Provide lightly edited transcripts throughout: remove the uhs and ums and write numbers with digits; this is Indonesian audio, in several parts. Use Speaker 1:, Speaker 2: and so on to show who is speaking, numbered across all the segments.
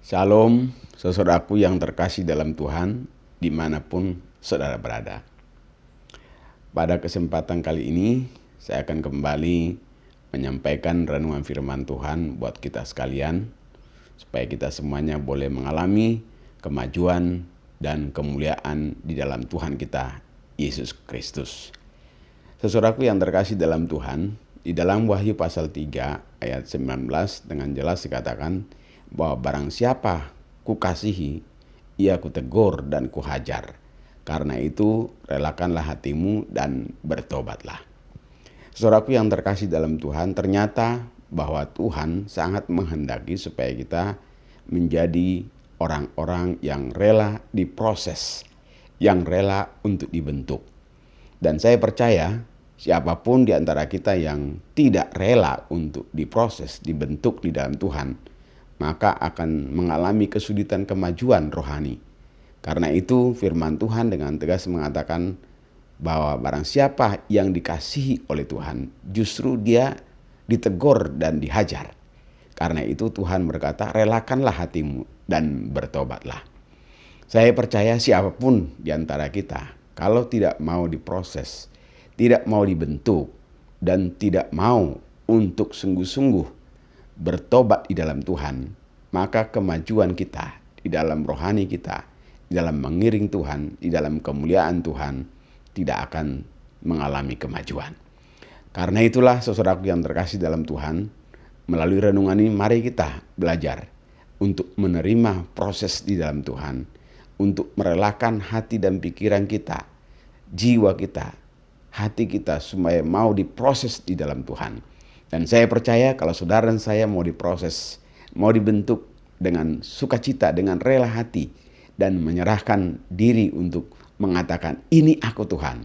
Speaker 1: Shalom, saudaraku yang terkasih dalam Tuhan, dimanapun saudara berada. Pada kesempatan kali ini, saya akan kembali menyampaikan renungan firman Tuhan buat kita sekalian, supaya kita semuanya boleh mengalami kemajuan dan kemuliaan di dalam Tuhan kita, Yesus Kristus. Saudaraku yang terkasih dalam Tuhan, di dalam Wahyu pasal 3 ayat 19 dengan jelas dikatakan bahwa barang siapa kukasihi, ia kutegur dan kuhajar. Karena itu relakanlah hatimu dan bertobatlah. Saudaraku yang terkasih dalam Tuhan, ternyata bahwa Tuhan sangat menghendaki supaya kita menjadi orang-orang yang rela diproses, yang rela untuk dibentuk. Dan saya percaya siapapun di antara kita yang tidak rela untuk diproses, dibentuk di dalam Tuhan, maka akan mengalami kesulitan kemajuan rohani. Karena itu firman Tuhan dengan tegas mengatakan bahwa barang siapa yang dikasihi oleh Tuhan, justru dia ditegur dan dihajar. Karena itu Tuhan berkata, relakanlah hatimu dan bertobatlah. Saya percaya siapapun di antara kita, kalau tidak mau diproses, tidak mau dibentuk, dan tidak mau untuk sungguh-sungguh bertobat di dalam Tuhan, maka kemajuan kita di dalam rohani kita, di dalam mengiring Tuhan, di dalam kemuliaan Tuhan, tidak akan mengalami kemajuan. Karena itulah saudaraku yang terkasih dalam Tuhan, melalui renungan ini mari kita belajar untuk menerima proses di dalam Tuhan, untuk merelakan hati dan pikiran kita, jiwa kita, hati kita supaya mau diproses di dalam Tuhan. Dan saya percaya kalau saudara dan saya mau diproses, mau dibentuk dengan sukacita, dengan rela hati, dan menyerahkan diri untuk mengatakan, ini aku Tuhan,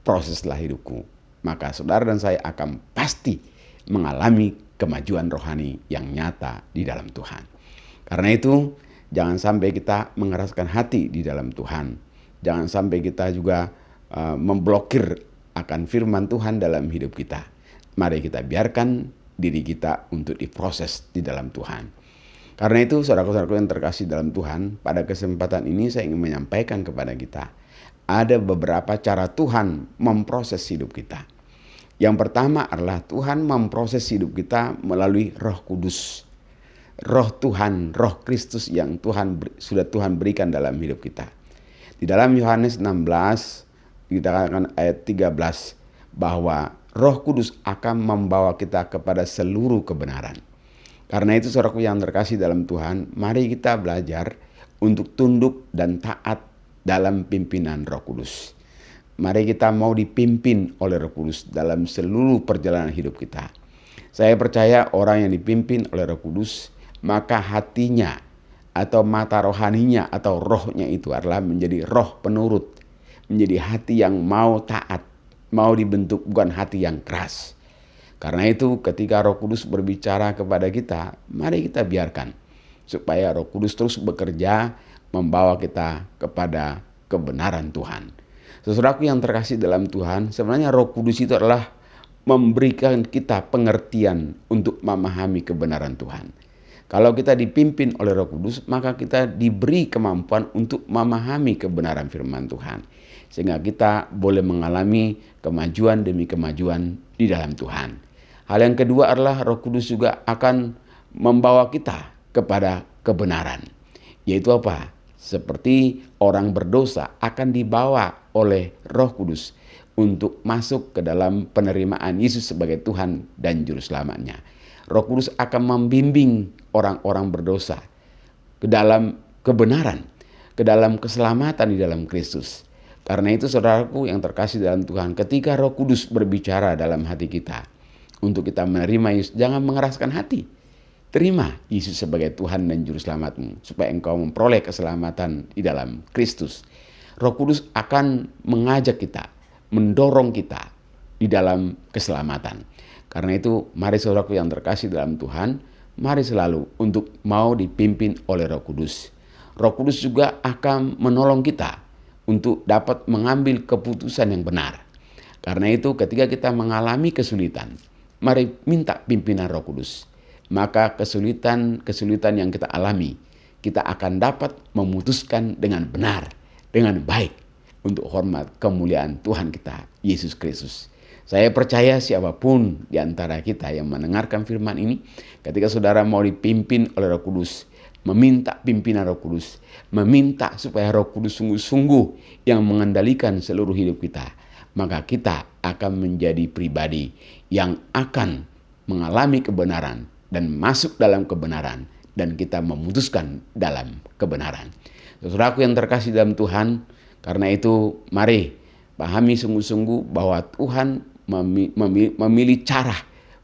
Speaker 1: proseslah hidupku. Maka saudara dan saya akan pasti mengalami kemajuan rohani yang nyata di dalam Tuhan. Karena itu, jangan sampai kita mengeraskan hati di dalam Tuhan. Jangan sampai kita juga memblokir akan firman Tuhan dalam hidup kita. Mari kita biarkan diri kita untuk diproses di dalam Tuhan. Karena itu saudara-saudaraku yang terkasih dalam Tuhan, pada kesempatan ini saya ingin menyampaikan kepada kita, ada beberapa cara Tuhan memproses hidup kita. Yang pertama adalah Tuhan memproses hidup kita melalui Roh Kudus. Roh Tuhan, Roh Kristus yang sudah Tuhan berikan dalam hidup kita. Di dalam Yohanes 16 dikatakan ayat 13 bahwa Roh Kudus akan membawa kita kepada seluruh kebenaran. Karena itu saudaraku yang terkasih dalam Tuhan, mari kita belajar untuk tunduk dan taat dalam pimpinan Roh Kudus. Mari kita mau dipimpin oleh Roh Kudus dalam seluruh perjalanan hidup kita. Saya percaya orang yang dipimpin oleh Roh Kudus, maka hatinya atau mata rohaninya atau rohnya itu adalah menjadi roh penurut, menjadi hati yang mau taat, mau dibentuk, bukan hati yang keras. Karena itu ketika Roh Kudus berbicara kepada kita, mari kita biarkan supaya Roh Kudus terus bekerja membawa kita kepada kebenaran Tuhan. Saudaraku yang terkasih dalam Tuhan, sebenarnya Roh Kudus itu adalah memberikan kita pengertian untuk memahami kebenaran Tuhan. Kalau kita dipimpin oleh Roh Kudus, maka kita diberi kemampuan untuk memahami kebenaran firman Tuhan. Sehingga kita boleh mengalami kemajuan demi kemajuan di dalam Tuhan. Hal yang kedua adalah Roh Kudus juga akan membawa kita kepada kebenaran. Yaitu apa? Seperti orang berdosa akan dibawa oleh Roh Kudus untuk masuk ke dalam penerimaan Yesus sebagai Tuhan dan Juru Selamatnya. Roh Kudus akan membimbing orang-orang berdosa ke dalam kebenaran, ke dalam keselamatan di dalam Kristus. Karena itu saudaraku yang terkasih dalam Tuhan, ketika Roh Kudus berbicara dalam hati kita, untuk kita menerima Yesus, jangan mengeraskan hati. Terima Yesus sebagai Tuhan dan Juru Selamatmu, supaya engkau memperoleh keselamatan di dalam Kristus. Roh Kudus akan mengajak kita, mendorong kita di dalam keselamatan. Karena itu mari saudaraku yang terkasih dalam Tuhan, mari selalu untuk mau dipimpin oleh Roh Kudus. Roh Kudus juga akan menolong kita untuk dapat mengambil keputusan yang benar. Karena itu ketika kita mengalami kesulitan, mari minta pimpinan Roh Kudus. Maka kesulitan yang kita alami, kita akan dapat memutuskan dengan benar, dengan baik untuk hormat kemuliaan Tuhan kita Yesus Kristus. Saya percaya siapapun di antara kita yang mendengarkan firman ini, ketika saudara mau dipimpin oleh Roh Kudus, meminta pimpinan Roh Kudus, meminta supaya Roh Kudus sungguh-sungguh yang mengendalikan seluruh hidup kita, maka kita akan menjadi pribadi yang akan mengalami kebenaran dan masuk dalam kebenaran, dan kita memutuskan dalam kebenaran. Saudaraku yang terkasih dalam Tuhan, karena itu mari pahami sungguh-sungguh bahwa Tuhan memilih cara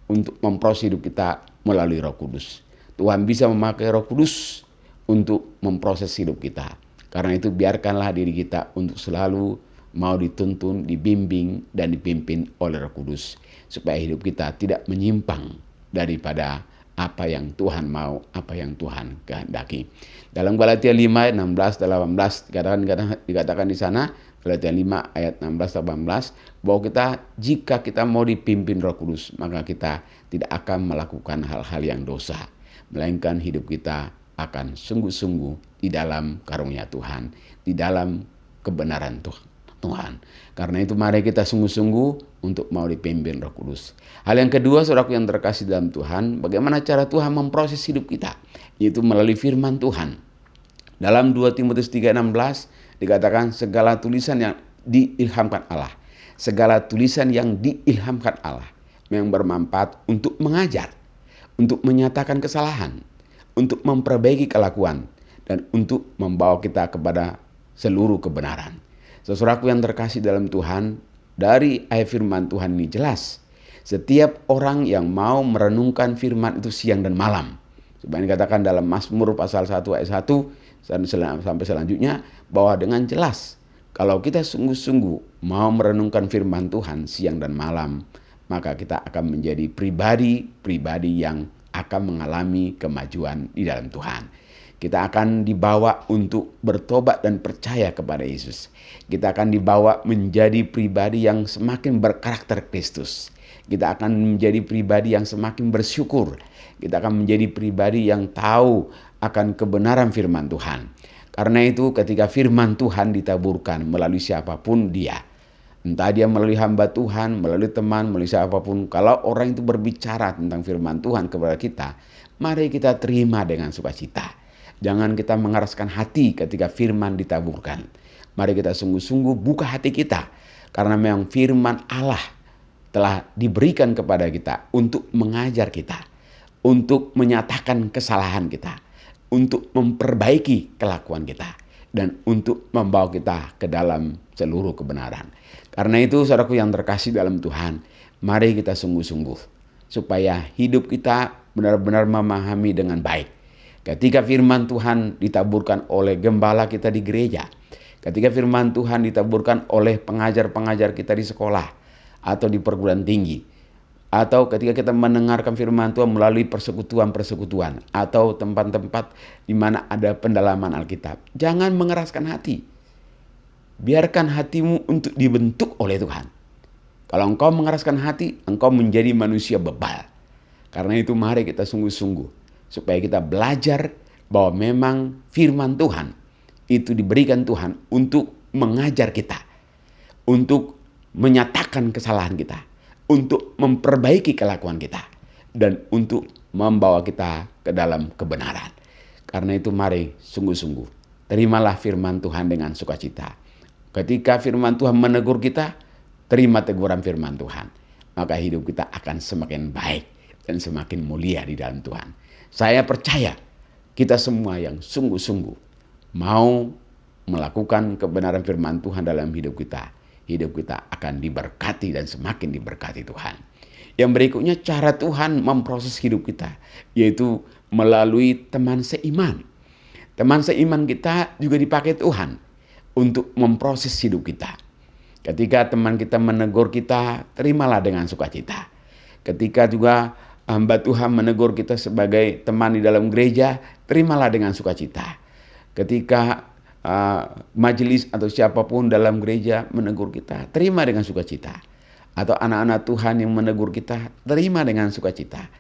Speaker 1: untuk memproses hidup kita melalui Roh Kudus. Tuhan bisa memakai Roh Kudus untuk memproses hidup kita. Karena itu biarkanlah diri kita untuk selalu mau dituntun, dibimbing, dan dipimpin oleh Roh Kudus, supaya hidup kita tidak menyimpang daripada apa yang Tuhan mau, apa yang Tuhan kehendaki. Dalam Galatia 5 ayat 16-18 dikatakan di sana, Galatia 5 ayat 16-18, bahwa jika kita mau dipimpin Roh Kudus, maka kita tidak akan melakukan hal-hal yang dosa, melainkan hidup kita akan sungguh-sungguh di dalam karunia Tuhan, di dalam kebenaran Tuhan. Karena itu mari kita sungguh-sungguh untuk mau dipimpin Roh Kudus. Hal yang kedua, saudaraku yang terkasih dalam Tuhan, bagaimana cara Tuhan memproses hidup kita, yaitu melalui firman Tuhan. Dalam 2 Timotius 3:16 dikatakan segala tulisan yang diilhamkan Allah, segala tulisan yang diilhamkan Allah yang bermanfaat untuk mengajar, untuk menyatakan kesalahan, untuk memperbaiki kelakuan, dan untuk membawa kita kepada seluruh kebenaran. Saudaraku yang terkasih dalam Tuhan, dari ayat firman Tuhan ini jelas, setiap orang yang mau merenungkan firman itu siang dan malam, sebenarnya dikatakan dalam Mazmur pasal 1 ayat 1 sampai selanjutnya, bahwa dengan jelas kalau kita sungguh-sungguh mau merenungkan firman Tuhan siang dan malam, maka kita akan menjadi pribadi yang akan mengalami kemajuan di dalam Tuhan. Kita akan dibawa untuk bertobat dan percaya kepada Yesus. Kita akan dibawa menjadi pribadi yang semakin berkarakter Kristus. Kita akan menjadi pribadi yang semakin bersyukur. Kita akan menjadi pribadi yang tahu akan kebenaran firman Tuhan. Karena itu ketika firman Tuhan ditaburkan melalui siapapun dia, entah dia melalui hamba Tuhan, melalui teman, melalui siapapun, kalau orang itu berbicara tentang firman Tuhan kepada kita, mari kita terima dengan sukacita. Jangan kita mengeraskan hati ketika firman ditaburkan. Mari kita sungguh-sungguh buka hati kita, karena memang firman Allah telah diberikan kepada kita untuk mengajar kita, untuk menyatakan kesalahan kita, untuk memperbaiki kelakuan kita, dan untuk membawa kita ke dalam seluruh kebenaran. Karena itu saudaraku yang terkasih dalam Tuhan, mari kita sungguh-sungguh supaya hidup kita benar-benar memahami dengan baik. Ketika firman Tuhan ditaburkan oleh gembala kita di gereja, ketika firman Tuhan ditaburkan oleh pengajar-pengajar kita di sekolah atau di perguruan tinggi, atau ketika kita mendengarkan firman Tuhan melalui persekutuan-persekutuan atau tempat-tempat di mana ada pendalaman Alkitab, jangan mengeraskan hati. Biarkan hatimu untuk dibentuk oleh Tuhan. Kalau engkau mengeraskan hati, engkau menjadi manusia bebal. Karena itu mari kita sungguh-sungguh supaya kita belajar bahwa memang firman Tuhan itu diberikan Tuhan untuk mengajar kita, untuk menyatakan kesalahan kita, untuk memperbaiki kelakuan kita, dan untuk membawa kita ke dalam kebenaran. Karena itu mari sungguh-sungguh terimalah firman Tuhan dengan sukacita. Ketika firman Tuhan menegur kita, terima teguran firman Tuhan, maka hidup kita akan semakin baik dan semakin mulia di dalam Tuhan. Saya percaya kita semua yang sungguh-sungguh mau melakukan kebenaran firman Tuhan dalam hidup kita akan diberkati dan semakin diberkati Tuhan. Yang berikutnya, cara Tuhan memproses hidup kita, yaitu melalui teman seiman. Teman seiman kita juga dipakai Tuhan untuk memproses hidup kita. Ketika teman kita menegur kita, terimalah dengan sukacita. Ketika juga hamba Tuhan menegur kita sebagai teman di dalam gereja, terimalah dengan sukacita. Ketika majelis atau siapapun dalam gereja menegur kita, terima dengan sukacita. Atau anak-anak Tuhan yang menegur kita, terima dengan sukacita.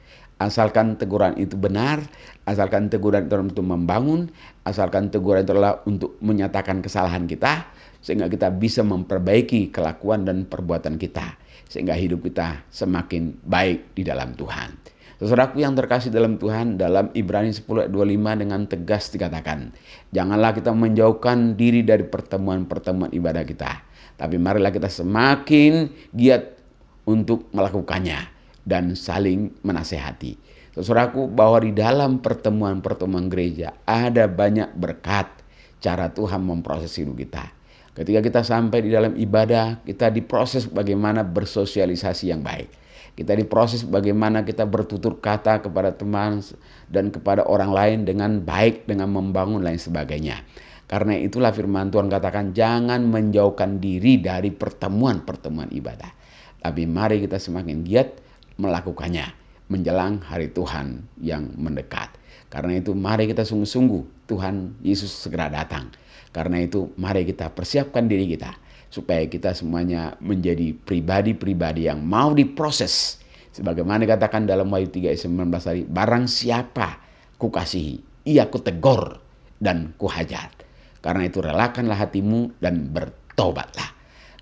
Speaker 1: Asalkan teguran itu benar, asalkan teguran itu untuk membangun, asalkan teguran itu adalah untuk menyatakan kesalahan kita, sehingga kita bisa memperbaiki kelakuan dan perbuatan kita, sehingga hidup kita semakin baik di dalam Tuhan. Saudaraku yang terkasih dalam Tuhan, dalam Ibrani 10:25 dengan tegas dikatakan, janganlah kita menjauhkan diri dari pertemuan-pertemuan ibadah kita, tapi marilah kita semakin giat untuk melakukannya dan saling menasehati. Saudaraku, bahwa di dalam pertemuan-pertemuan gereja ada banyak berkat cara Tuhan memproses hidup kita. Ketika kita sampai di dalam ibadah, kita diproses bagaimana bersosialisasi yang baik. Kita diproses bagaimana kita bertutur kata kepada teman dan kepada orang lain dengan baik, dengan membangun lain sebagainya. Karena itulah firman Tuhan katakan, jangan menjauhkan diri dari pertemuan-pertemuan ibadah, tapi mari kita semakin giat melakukannya menjelang hari Tuhan yang mendekat. Karena itu mari kita sungguh-sungguh Tuhan Yesus segera datang. Karena itu mari kita persiapkan diri kita supaya kita semuanya menjadi pribadi-pribadi yang mau diproses. Sebagaimana dikatakan dalam Wahyu 3 ayat 19 tadi, barang siapa kukasihi, ia kutegur dan kuhajar. Karena itu relakanlah hatimu dan bertobatlah.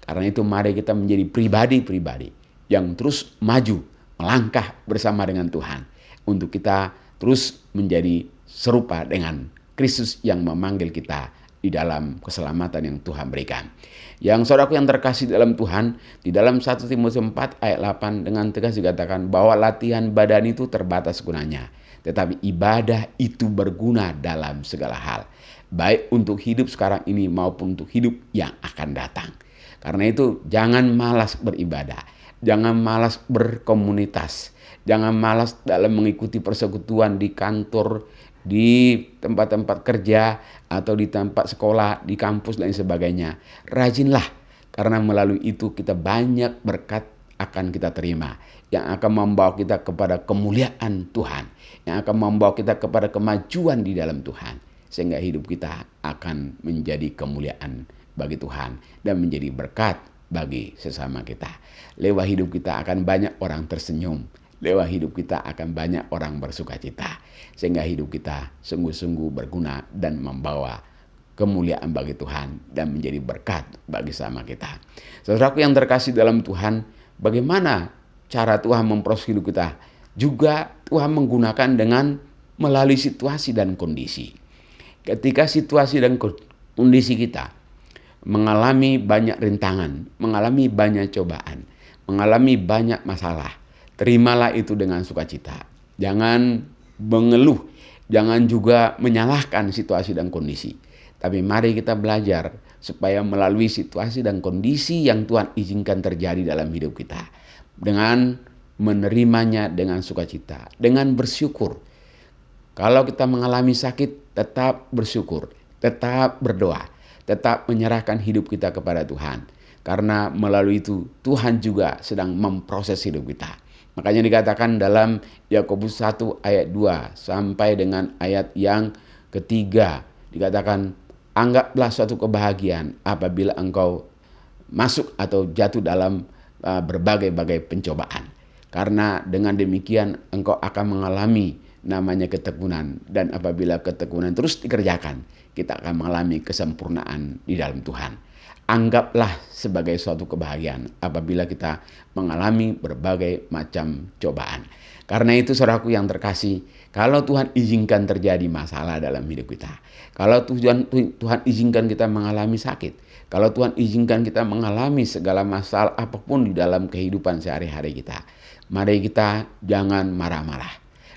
Speaker 1: Karena itu mari kita menjadi pribadi-pribadi yang terus maju, melangkah bersama dengan Tuhan. Untuk kita terus menjadi serupa dengan Kristus yang memanggil kita di dalam keselamatan yang Tuhan berikan. Yang saudaraku yang terkasih dalam Tuhan, di dalam 1 Timotius 4 ayat 8 dengan tegas dikatakan bahwa latihan badan itu terbatas gunanya, tetapi ibadah itu berguna dalam segala hal, baik untuk hidup sekarang ini maupun untuk hidup yang akan datang. Karena itu jangan malas beribadah, jangan malas berkomunitas, jangan malas dalam mengikuti persekutuan di kantor, di tempat-tempat kerja, atau di tempat sekolah, di kampus dan sebagainya. Rajinlah, karena melalui itu kita banyak berkat akan kita terima, yang akan membawa kita kepada kemuliaan Tuhan, yang akan membawa kita kepada kemajuan di dalam Tuhan, sehingga hidup kita akan menjadi kemuliaan bagi Tuhan dan menjadi berkat bagi sesama kita. Lewat hidup kita akan banyak orang tersenyum, lewat hidup kita akan banyak orang bersuka cita, sehingga hidup kita sungguh-sungguh berguna dan membawa kemuliaan bagi Tuhan dan menjadi berkat bagi sama kita. Saudaraku yang terkasih dalam Tuhan, bagaimana cara Tuhan memproses hidup kita? Juga Tuhan menggunakan dengan melalui situasi dan kondisi. Ketika situasi dan kondisi kita mengalami banyak rintangan, mengalami banyak cobaan, mengalami banyak masalah, terimalah itu dengan sukacita. Jangan mengeluh, jangan juga menyalahkan situasi dan kondisi. Tapi mari kita belajar supaya melalui situasi dan kondisi yang Tuhan izinkan terjadi dalam hidup kita, dengan menerimanya dengan sukacita, dengan bersyukur. Kalau kita mengalami sakit, tetap bersyukur, tetap berdoa, tetap menyerahkan hidup kita kepada Tuhan. Karena melalui itu Tuhan juga sedang memproses hidup kita. Makanya dikatakan dalam Yakobus 1 ayat 2 sampai dengan ayat yang ketiga, dikatakan, anggaplah suatu kebahagiaan apabila engkau masuk atau jatuh dalam berbagai-bagai pencobaan. Karena dengan demikian engkau akan mengalami namanya ketekunan, dan apabila ketekunan terus dikerjakan, kita akan mengalami kesempurnaan di dalam Tuhan. Anggaplah sebagai suatu kebahagiaan apabila kita mengalami berbagai macam cobaan. Karena itu saudaraku yang terkasih, kalau Tuhan izinkan terjadi masalah dalam hidup kita, kalau Tuhan izinkan kita mengalami sakit, kalau Tuhan izinkan kita mengalami segala masalah apapun di dalam kehidupan sehari-hari kita, mari kita jangan marah-marah,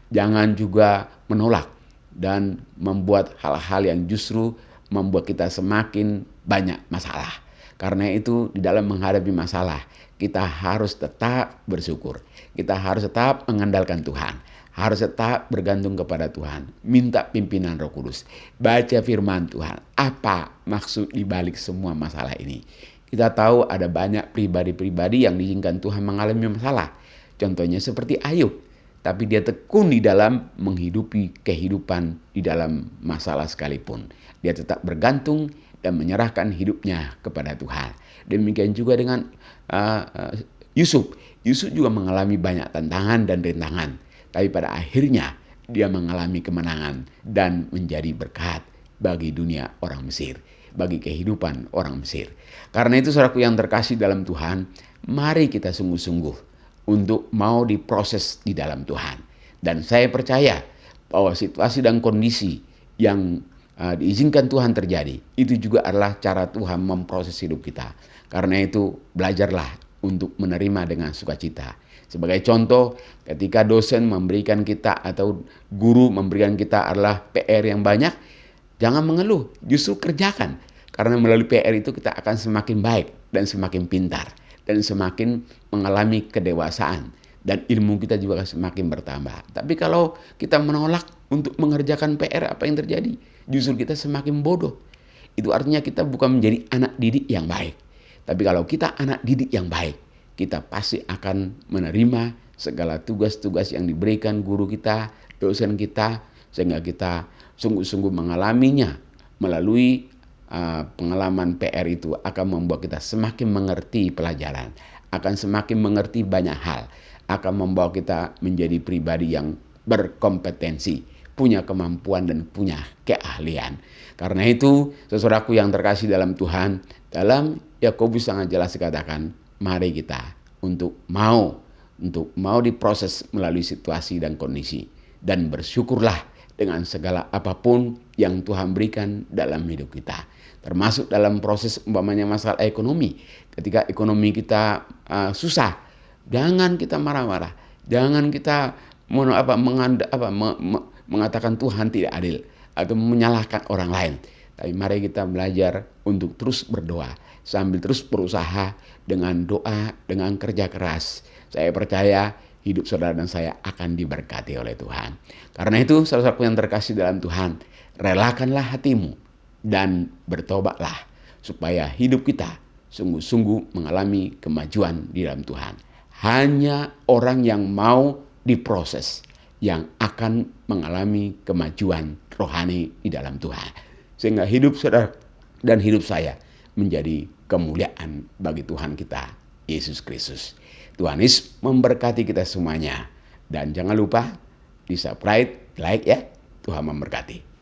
Speaker 1: jangan juga menolak dan membuat hal-hal yang justru membuat kita semakin banyak masalah. Karena itu di dalam menghadapi masalah, kita harus tetap bersyukur. Kita harus tetap mengandalkan Tuhan. Harus tetap bergantung kepada Tuhan. Minta pimpinan Roh Kudus. Baca firman Tuhan. Apa maksud dibalik semua masalah ini? Kita tahu ada banyak pribadi-pribadi yang diizinkan Tuhan mengalami masalah. Contohnya seperti Ayub. Tapi dia tekun di dalam menghidupi kehidupan di dalam masalah sekalipun. Dia tetap bergantung dan menyerahkan hidupnya kepada Tuhan. Demikian juga dengan Yusuf. Yusuf juga mengalami banyak tantangan dan rintangan. tapi pada akhirnya dia mengalami kemenangan dan menjadi berkat bagi dunia orang Mesir, bagi kehidupan orang Mesir. Karena itu saudaraku yang terkasih dalam Tuhan, mari kita sungguh-sungguh untuk mau diproses di dalam Tuhan. Dan saya percaya bahwa situasi dan kondisi yang diizinkan Tuhan terjadi, itu juga adalah cara Tuhan memproses hidup kita. Karena itu belajarlah untuk menerima dengan sukacita. Sebagai contoh, ketika dosen memberikan kita atau guru memberikan kita adalah PR yang banyak, jangan mengeluh, justru kerjakan. Karena melalui PR itu kita akan semakin baik dan semakin pintar dan semakin mengalami kedewasaan. Dan ilmu kita juga semakin bertambah. Tapi kalau kita menolak untuk mengerjakan PR, apa yang terjadi? Justru kita semakin bodoh. Itu artinya kita bukan menjadi anak didik yang baik. Tapi kalau kita anak didik yang baik, kita pasti akan menerima segala tugas-tugas yang diberikan guru kita, dosen kita, sehingga kita sungguh-sungguh mengalaminya. Melalui pengalaman PR itu akan membuat kita semakin mengerti pelajaran, akan semakin mengerti banyak hal, akan membawa kita menjadi pribadi yang berkompetensi, punya kemampuan dan punya keahlian. Karena itu, saudaraku yang terkasih dalam Tuhan, dalam Yakobus sangat jelas dikatakan, mari kita untuk mau diproses melalui situasi dan kondisi, dan bersyukurlah dengan segala apapun yang Tuhan berikan dalam hidup kita. Termasuk dalam proses umpamanya masalah ekonomi. Ketika ekonomi kita susah, jangan kita marah-marah. Jangan kita mengatakan Tuhan tidak adil atau menyalahkan orang lain. Tapi mari kita belajar untuk terus berdoa sambil terus berusaha dengan doa, dengan kerja keras. Saya percaya hidup saudara dan saya akan diberkati oleh Tuhan. Karena itu, saudaraku yang terkasih dalam Tuhan, relakanlah hatimu dan bertobatlah supaya hidup kita sungguh-sungguh mengalami kemajuan di dalam Tuhan. Hanya orang yang mau diproses yang akan mengalami kemajuan rohani di dalam Tuhan. Sehingga hidup saudara dan hidup saya menjadi kemuliaan bagi Tuhan kita, Yesus Kristus. Tuhan Yesus memberkati kita semuanya. Dan jangan lupa di subscribe, like ya. Tuhan memberkati.